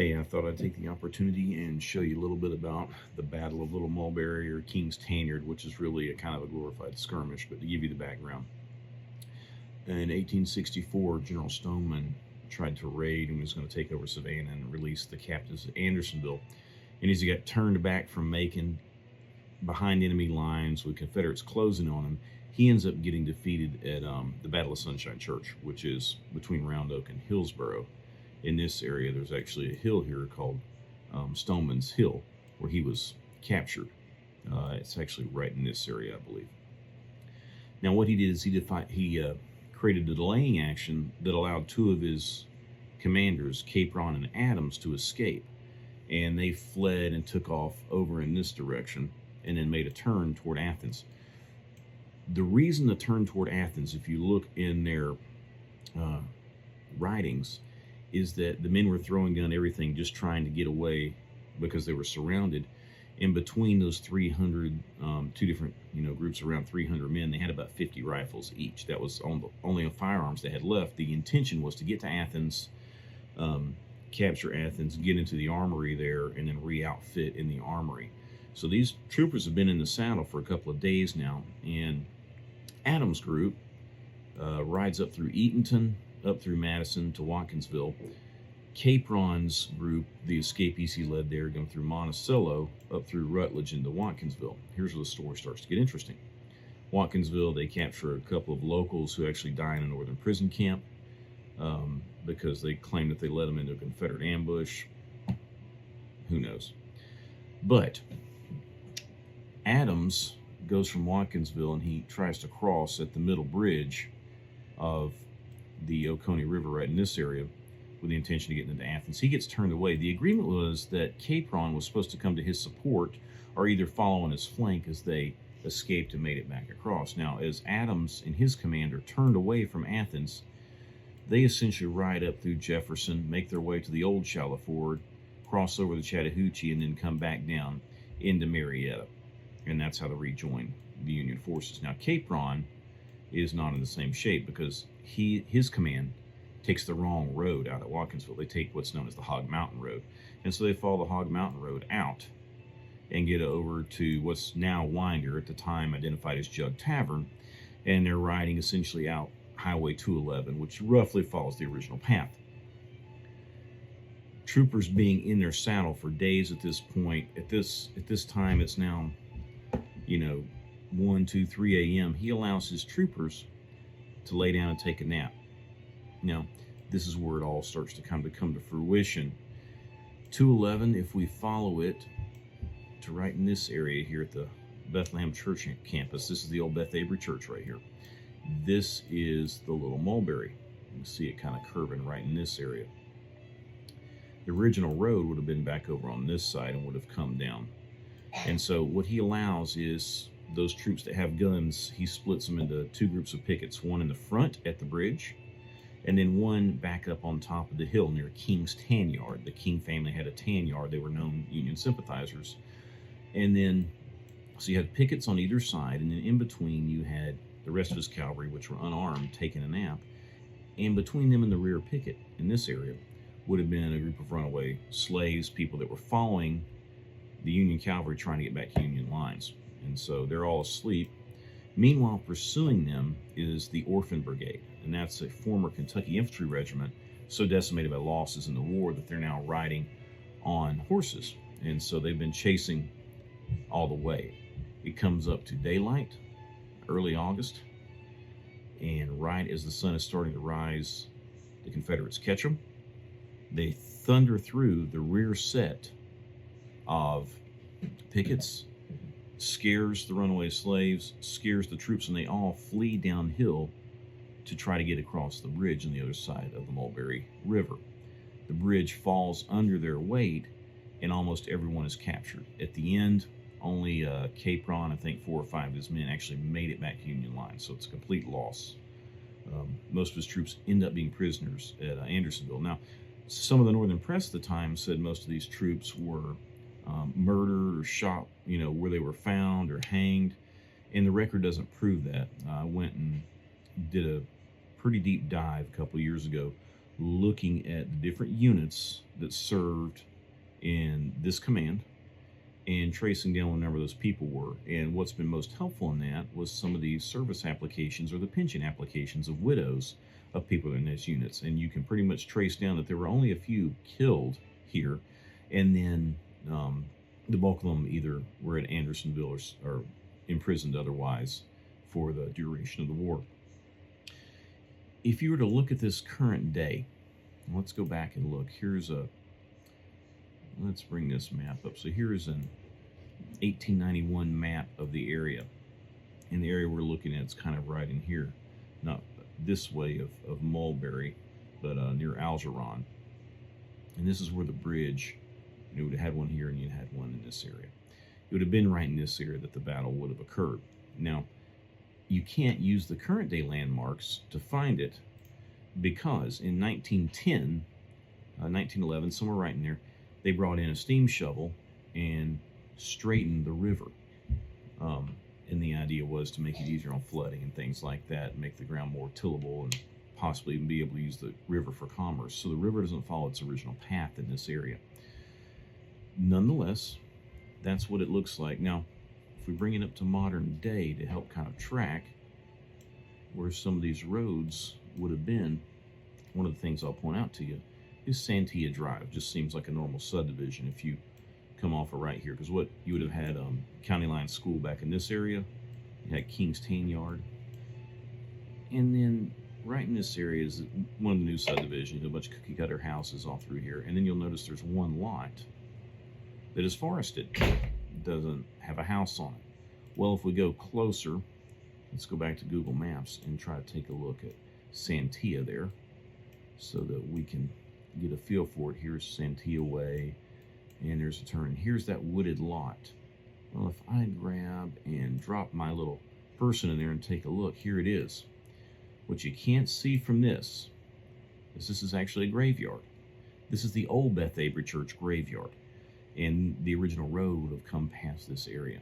Hey, I thought I'd take the opportunity and show you a little bit about the Battle of Little Mulberry, or King's Tanyard, which is really a kind of a glorified skirmish, but to give you the background. In 1864, General Stoneman tried to raid and was going to take over Savannah and release the captives at Andersonville. And as he got turned back from Macon behind enemy lines with Confederates closing on him, he ends up getting defeated at the Battle of Sunshine Church, which is between Round Oak and Hillsboro. In this area, there's actually a hill here called Stoneman's Hill, where he was captured. It's actually right in this area, I believe. Now, what he did is he created a delaying action that allowed two of his commanders, Capron and Adams, to escape. And they fled and took off over in this direction and then made a turn toward Athens. The reason to turn toward Athens, if you look in their writings, is that the men were throwing down everything, just trying to get away because they were surrounded. In between those 300, two different groups, around 300 men, they had about 50 rifles each. That was only on firearms they had left. The intention was to get to Athens, capture Athens, get into the armory there, and then re-outfit in the armory. So these troopers have been in the saddle for a couple of days now, and Adams' group rides up through Eatonton, up through Madison to Watkinsville. Capron's group, the escapees he led there, going through Monticello, up through Rutledge into Watkinsville. Here's where the story starts to get interesting. Watkinsville, they capture a couple of locals who actually die in a northern prison camp because they claim that they led them into a Confederate ambush. Who knows? But Adams goes from Watkinsville and he tries to cross at the middle bridge of the Oconee River right in this area with the intention of getting into Athens. He gets turned away. The agreement was that Capron was supposed to come to his support or either follow on his flank as they escaped and made it back across. Now, as Adams and his commander turned away from Athens, they essentially ride up through Jefferson, make their way to the old Shallow Ford, cross over the Chattahoochee, and then come back down into Marietta. And that's how they rejoin the Union forces. Now, Capron is not in the same shape because his command takes the wrong road out of Watkinsville. They take what's known as the Hog Mountain Road. And so they follow the Hog Mountain Road out and get over to what's now Winder, at the time identified as Jug Tavern. And they're riding essentially out Highway 211, which roughly follows the original path. Troopers being in their saddle for days at this point, at this time, it's now, 1, 2, 3 a.m., he allows his troopers to lay down and take a nap. Now, this is where it all starts to come to fruition. 211, if we follow it to right in this area here at the Bethlehem Church campus, this is the old Beth Avery Church right here. This is the Little Mulberry. You can see it kind of curving right in this area. The original road would have been back over on this side and would have come down. And so what he allows is those troops that have guns, he splits them into two groups of pickets, one in the front at the bridge, and then one back up on top of the hill near King's Tanyard. The King family had a tanyard. They were known Union sympathizers. And then, so you had pickets on either side, and then in between you had the rest of his cavalry, which were unarmed, taking a nap. And between them and the rear picket in this area would have been a group of runaway slaves, people that were following the Union cavalry trying to get back to Union lines. And so they're all asleep. Meanwhile, pursuing them is the Orphan Brigade, and that's a former Kentucky infantry regiment so decimated by losses in the war that they're now riding on horses. And so they've been chasing all the way. It comes up to daylight, early August, and right as the sun is starting to rise, the Confederates catch them. They thunder through the rear set of pickets, scares the runaway slaves, scares the troops, and they all flee downhill to try to get across the bridge on the other side of the Mulberry River. The bridge falls under their weight, and almost everyone is captured. At the end, only Capron, I think 4 or 5 of his men actually made it back to Union lines, so it's a complete loss. Most of his troops end up being prisoners at Andersonville. Now, some of the northern press at the time said most of these troops were murdered or shot, where they were found or hanged, and the record doesn't prove that. I went and did a pretty deep dive a couple years ago looking at the different units that served in this command and tracing down what number those people were. And what's been most helpful in that was some of these service applications or the pension applications of widows of people in those units. And you can pretty much trace down that there were only a few killed here, and then the bulk of them either were at Andersonville or imprisoned otherwise for the duration of the war. If you were to look at this current day, let's go back and look. Let's bring this map up. So here's an 1891 map of the area. And the area we're looking at is kind of right in here. Not this way of Mulberry, but near Algeron. And this is where the bridge, you would have had one here and you had one in this area. It would have been right in this area that the battle would have occurred. Now, you can't use the current day landmarks to find it because in 1910, 1911, somewhere right in there, they brought in a steam shovel and straightened the river. And the idea was to make it easier on flooding and things like that, make the ground more tillable and possibly even be able to use the river for commerce. So the river doesn't follow its original path in this area. Nonetheless, that's what it looks like. Now, if we bring it up to modern day to help kind of track where some of these roads would have been, one of the things I'll point out to you is Santia Drive. Just seems like a normal subdivision if you come off of right here, because what you would have had County Line School back in this area, you had King's Tanyard, and then right in this area is one of the new subdivisions, a bunch of cookie cutter houses all through here, and then you'll notice there's one lot that is forested, doesn't have a house on it. Well, if we go closer, let's go back to Google Maps and try to take a look at Santia there so that we can get a feel for it. Here's Santia Way, and there's a turn. Here's that wooded lot. Well, if I grab and drop my little person in there and take a look, here it is. What you can't see from this is this is actually a graveyard. This is the old Beth Avery Church graveyard, and the original road would have come past this area.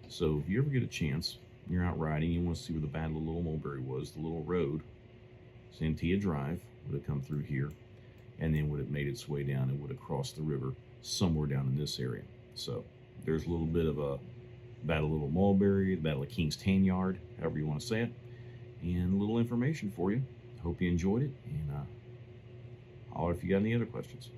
So if you ever get a chance, you're out riding, you want to see where the Battle of Little Mulberry was, the little road, Santia Drive, would have come through here, and then would have made its way down and would have crossed the river somewhere down in this area. So there's a little bit of a Battle of Little Mulberry, the Battle of King's Tanyard, however you want to say it, and a little information for you. Hope you enjoyed it, and holler if you got any other questions.